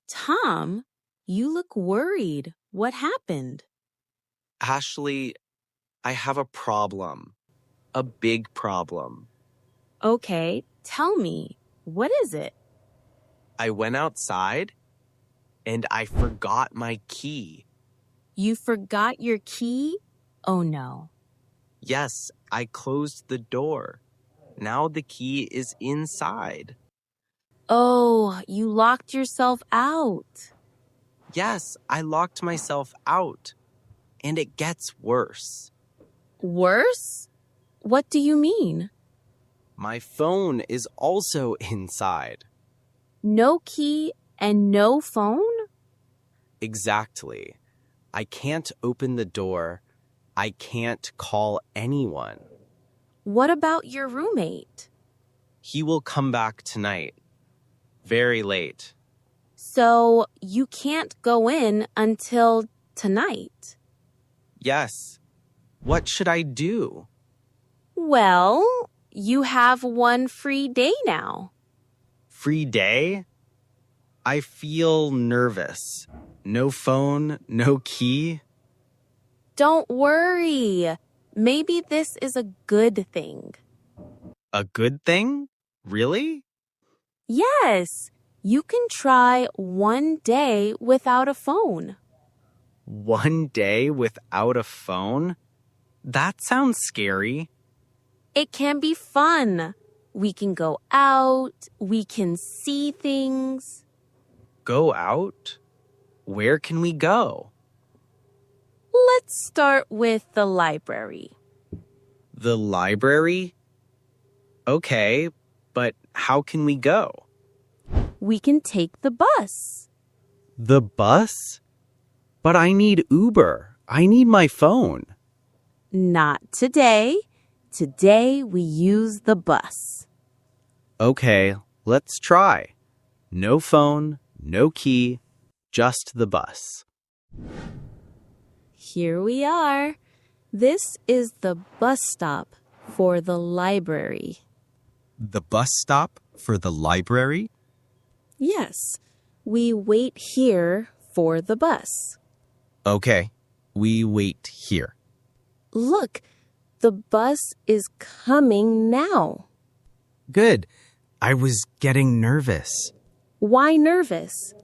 Tom, you look worried. What happened? Ashley, I have a problem. A big problem. Okay, tell me. What is it? I went outside and I forgot my key. You forgot your key? Oh no. Yes, I closed the door. Now the key is inside. Oh, you locked yourself out. Yes, I locked myself out. And it gets worse. Worse? What do you mean? My phone is also inside. No key and no phone? Exactly. I can't open the door. I can't call anyone. What about your roommate? He will come back tonight. Very late. So you can't go in until tonight. Yes. What should I do? Well, you have one free day now. Free day? I feel nervous. No phone, no key. Don't worry. Maybe this is a good thing. A good thing? Really? Yes, you can try one day without a phone. One day without a phone? That sounds scary. It can be fun. We can go out, we can see things. Go out? Where can we go? Let's start with the library. The library? Okay, but how can we go? We can take the bus. The bus? But I need Uber. I need my phone. Not today. Today we use the bus. Okay, let's try. No phone, no key, just the bus. Here we are. This is the bus stop for the library. The bus stop for the library? Yes, we wait here for the bus. Okay, we wait here. Look, the bus is coming now. Good. I was getting nervous Why nervous?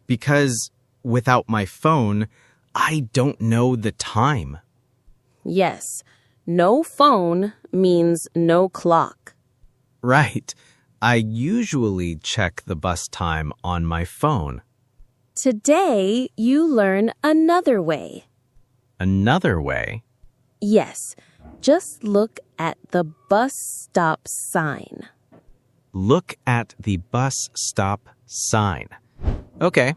because without my phone, I don't know the time. Yes, no phone means no clock. Right. I usually check the bus time on my phone. Today you learn another way. Another way? Yes, just look at the bus stop sign. Look at the bus stop sign. Okay.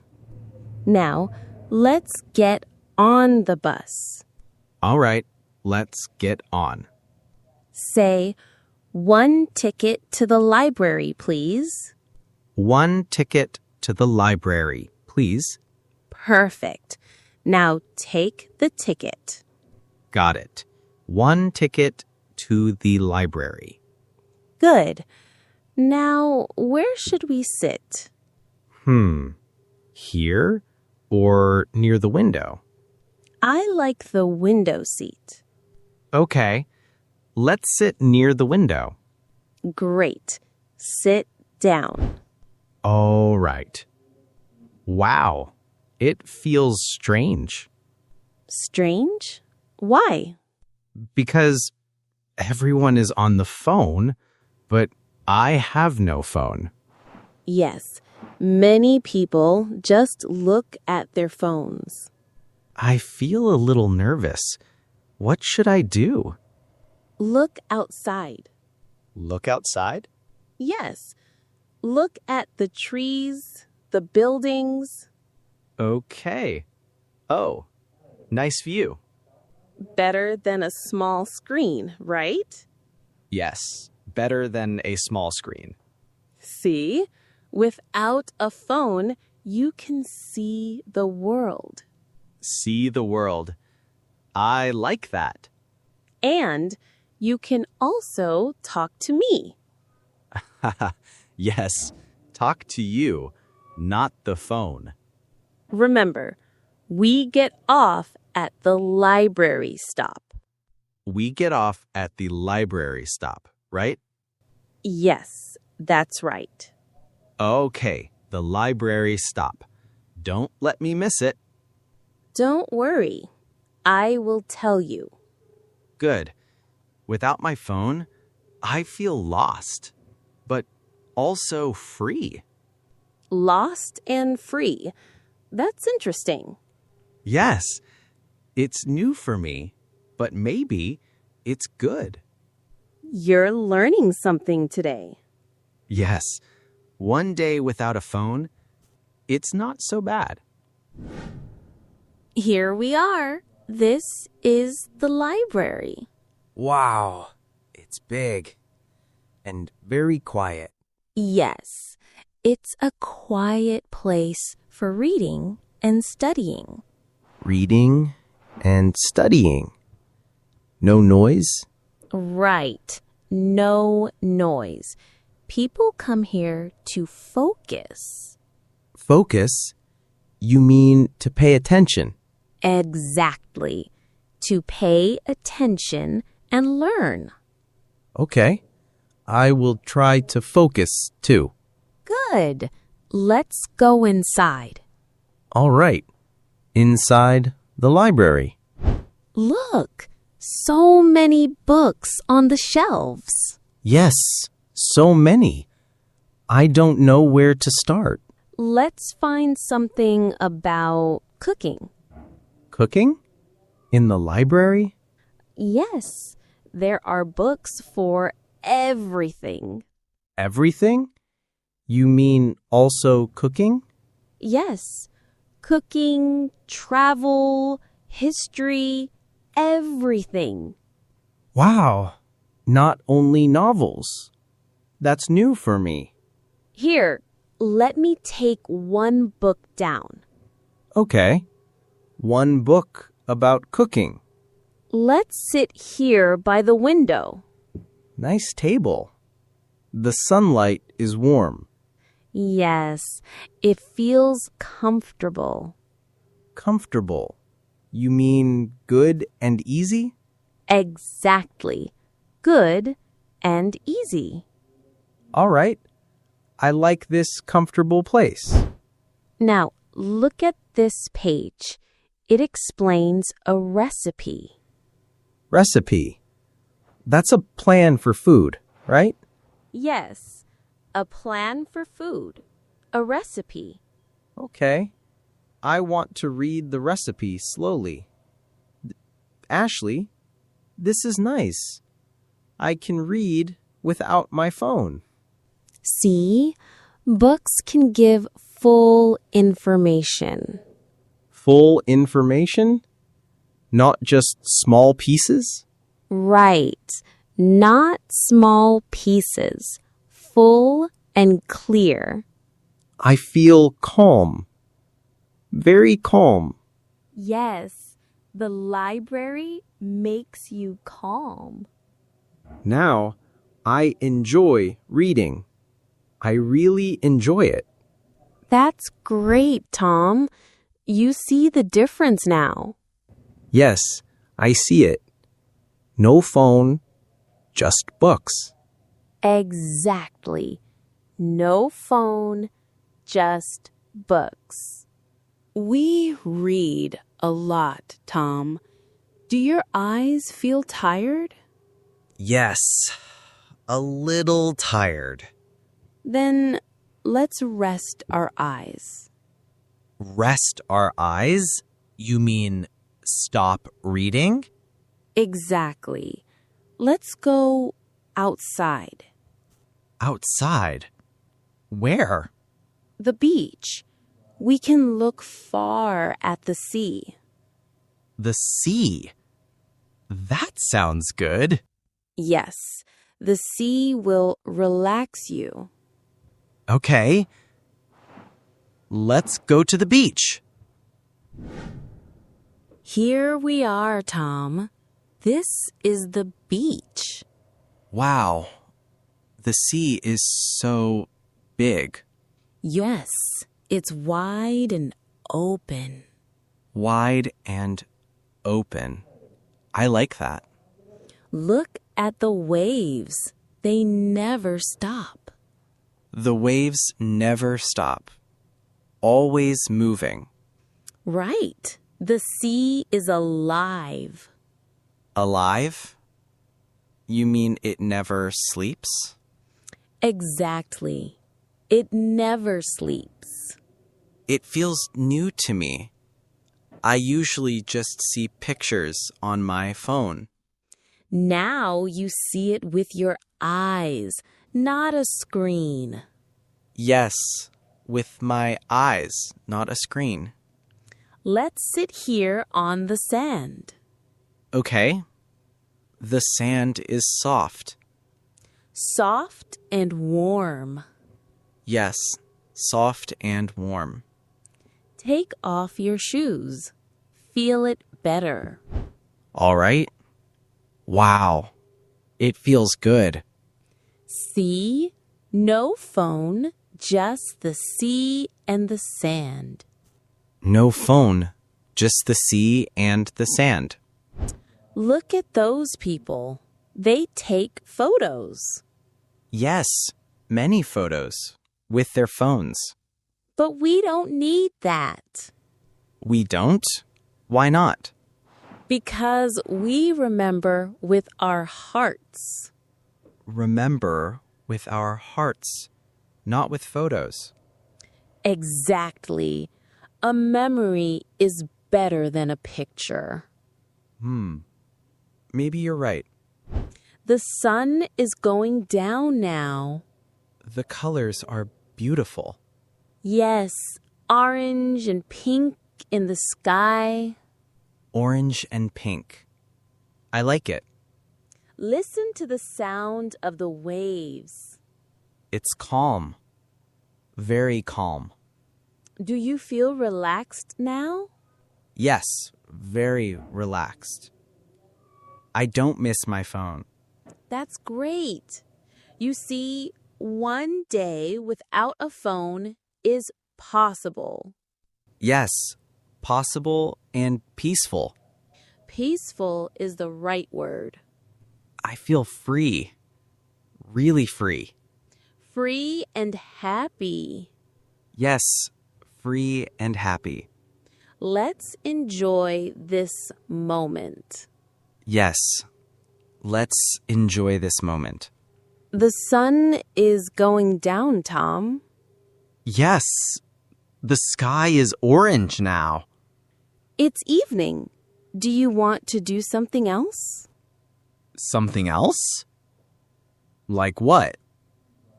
Now, let's get on the bus. All right. Let's get on. Say, 1 ticket to the library, please. 1 ticket to the library, please. Perfect. Now take the ticket. Got it. 1 ticket to the library. Good. Now, where should we sit? Here or near the window? I like the window seat. Okay. Let's sit near the window. Great. Sit down. All right. Wow. It feels strange Strange? Why? because everyone is on the phone, but I have no phone. Yes, many people just look at their phones. I feel a little nervous. What should I do? Look outside. Look outside? Yes. Look at the trees, the buildings. Okay. Oh, nice view. Better than a small screen, right? Yes, better than a small screen. See? Without a phone, you can see the world. See the world. I like that. And you can also talk to me. Yes, talk to you, not the phone. Remember, we get off at the library stop. We get off at the library stop, right? Yes, that's right. Okay, the library stop. Don't let me miss it. Don't worry. I will tell you. Good. Without my phone, I feel lost, but also free. Lost and free. That's interesting. Yes, it's new for me, but maybe it's good. You're learning something today. Yes, one day without a phone, it's not so bad. Here we are. This is the library. Wow, it's big and very quiet. Yes, it's a quiet place for reading and studying. Reading and studying. No noise? Right. No noise. People come here to focus. Focus? You mean to pay attention? Exactly. To pay attention and learn. Okay, I will try to focus too. Good. Let's go inside. All right, inside the library. Look, so many books on the shelves. Yes, so many. I don't know where to start. Let's find something about cooking. Cooking? In the library? Yes, there are books for everything. Everything? You mean also cooking? Yes, cooking, travel, history, everything. Wow, not only novels. That's new for me. Here, let me take one book down. Okay, one book about cooking. Let's sit here by the window. Nice table. The sunlight is warm. Yes, it feels comfortable. Comfortable. You mean good and easy? Exactly. Good and easy. All right. I like this comfortable place. Now, look at this page. It explains a recipe. Recipe. That's a plan for food, right? Yes, a plan for food. A recipe. Okay. I want to read the recipe slowly. Ashley, this is nice. I can read without my phone. See, books can give full information. Full information? Not just small pieces? Right, not small pieces. Full and clear. I feel calm. Very calm. Yes, the library makes you calm. Now, I enjoy reading. I really enjoy it. That's great, Tom. You see the difference now. Yes, I see it. No phone, just books. Exactly. No phone, just books. We read a lot, Tom. Do your eyes feel tired? Yes, a little tired. Then let's rest our eyes. Rest our eyes? You mean stop reading? Exactly. Let's go outside. Outside? Where? The beach. We can look far at the sea. The sea. That sounds good. Yes, the sea will relax you. Okay. Let's go to the beach. Here we are, Tom. This is the beach. Wow. The sea is so big. Yes, it's wide and open. Wide and open. I like that. Look at the waves. They never stop. The waves never stop. Always moving. Right. The sea is alive. Alive? You mean it never sleeps? Exactly. It never sleeps. It feels new to me. I usually just see pictures on my phone. Now you see it with your eyes, not a screen. Yes, with my eyes, not a screen. Let's sit here on the sand. Okay. The sand is soft. Soft and warm. Yes, soft and warm. Take off your shoes. Feel it better. All right. Wow. It feels good. See? No phone, just the sea and the sand. No phone, just the sea and the sand. Look at those people. They take photos. Yes, many photos with their phones. But we don't need that. We don't? Why not? Because we remember with our hearts. Remember with our hearts, not with photos. Exactly. A memory is better than a picture. Maybe you're right. The sun is going down now. The colors are beautiful. Yes, orange and pink in the sky. Orange and pink. I like it. Listen to the sound of the waves. It's calm. Very calm. Do you feel relaxed now? Yes, very relaxed. I don't miss my phone. That's great. You see, one day without a phone is possible. Yes, possible and peaceful. Peaceful is the right word. I feel free. Really free. Free and happy. Yes, free and happy. Let's enjoy this moment. Yes, let's enjoy this moment. The sun is going down, Tom. Yes, the sky is orange now. It's evening. Do you want to do something else? Something else? Like what?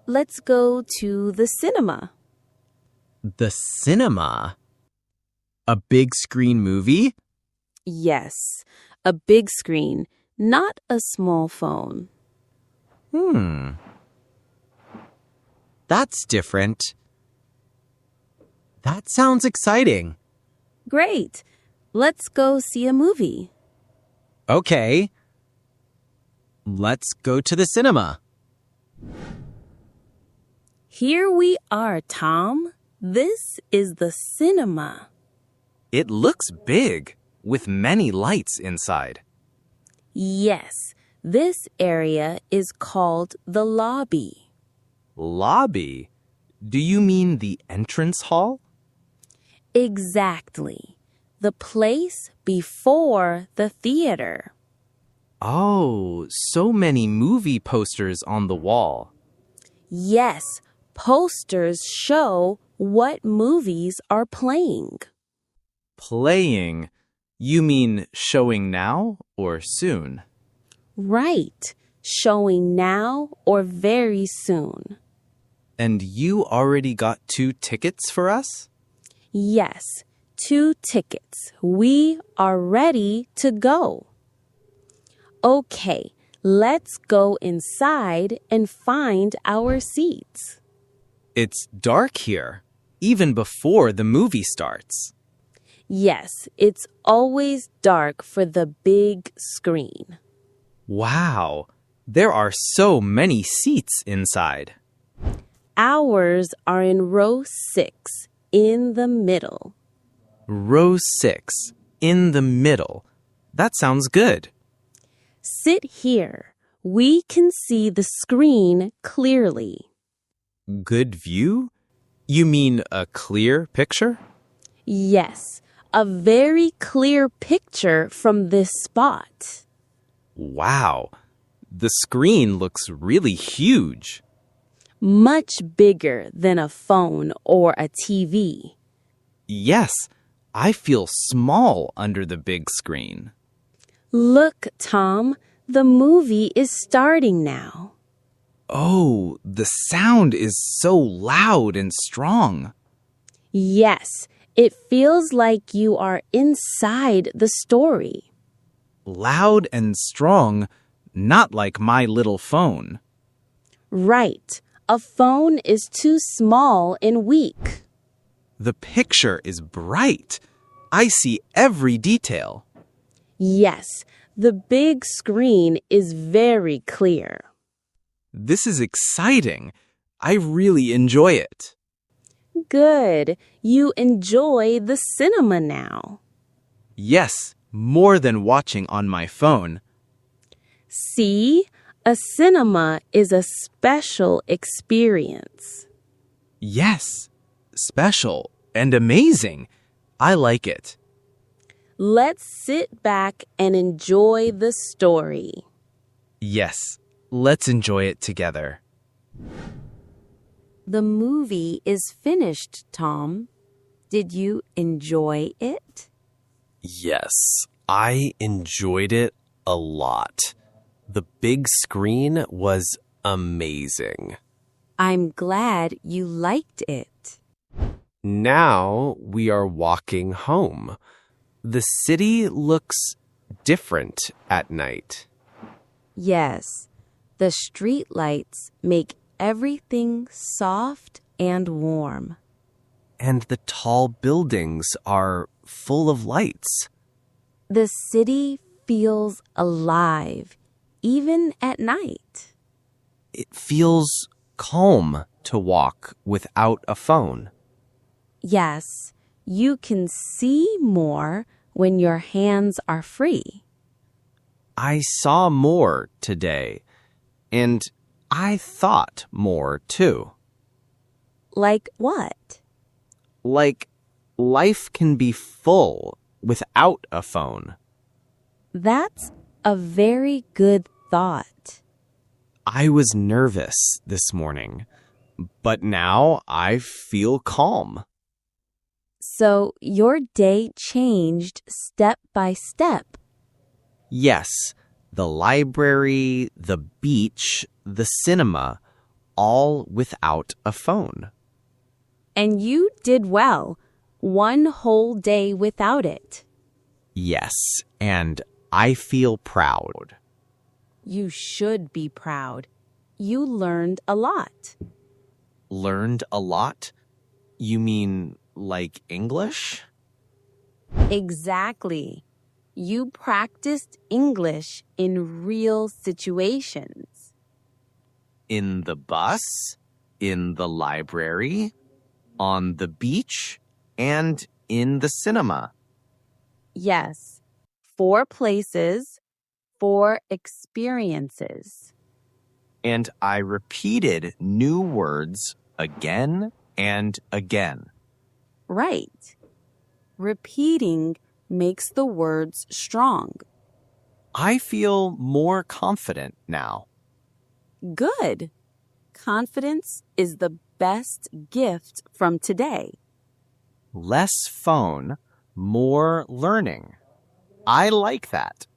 Let's go to the cinema. The cinema? A big screen movie? Yes, a big screen, not a small phone. That's different. That sounds exciting. Great. Let's go see a movie. Okay. Let's go to the cinema. Here we are, Tom. This is the cinema. It looks big, with many lights inside. Yes, this area is called the lobby. Lobby? Do you mean the entrance hall? Exactly. The place before the theater. Oh, so many movie posters on the wall. Yes, posters show what movies are playing. Playing? You mean showing now or soon? Right, showing now or very soon. And you already got 2 tickets for us? Yes, 2 tickets. We are ready to go. Okay, let's go inside and find our seats. It's dark here, even before the movie starts. Yes, it's always dark for the big screen. Wow, there are so many seats inside. Ours are in row 6, in the middle. Row 6, in the middle. That sounds good. Sit here. We can see the screen clearly. Good view? You mean a clear picture? Yes, a very clear picture from this spot. Wow, the screen looks really huge. Much bigger than a phone or a TV. Yes, I feel small under the big screen. Look, Tom, the movie is starting now. Oh, the sound is so loud and strong. Yes, it feels like you are inside the story. Loud and strong, not like my little phone. Right, a phone is too small and weak. The picture is bright. I see every detail. Yes, the big screen is very clear. This is exciting. I really enjoy it. Good, you enjoy the cinema now. Yes, more than watching on my phone. See, a cinema is a special experience. Yes, special and amazing. I like it. Let's sit back and enjoy the story. Yes, let's enjoy it together. The movie is finished, Tom. Did you enjoy it? Yes, I enjoyed it a lot. The big screen was amazing. I'm glad you liked it. Now we are walking home. The city looks different at night. Yes, the street lights make everything soft and warm. And the tall buildings are full of lights. The city feels alive, even at night. It feels calm to walk without a phone. Yes, you can see more when your hands are free. I saw more today, and I thought more too. Like what? Like, life can be full without a phone. That's a very good thought. I was nervous this morning, but now I feel calm. So your day changed step by step. Yes, the library, the beach, the cinema, all without a phone. And you did well. One whole day without it. Yes, and I feel proud. You should be proud. You learned a lot. Learned a lot? You mean like English? Exactly. You practiced English in real situations. In the bus, in the library, on the beach, and in the cinema. Yes, 4 places, 4 experiences. And I repeated new words again and again. Right. Repeating makes the words strong. I feel more confident now. Good. Confidence is the best gift from today. Less phone, more learning. I like that.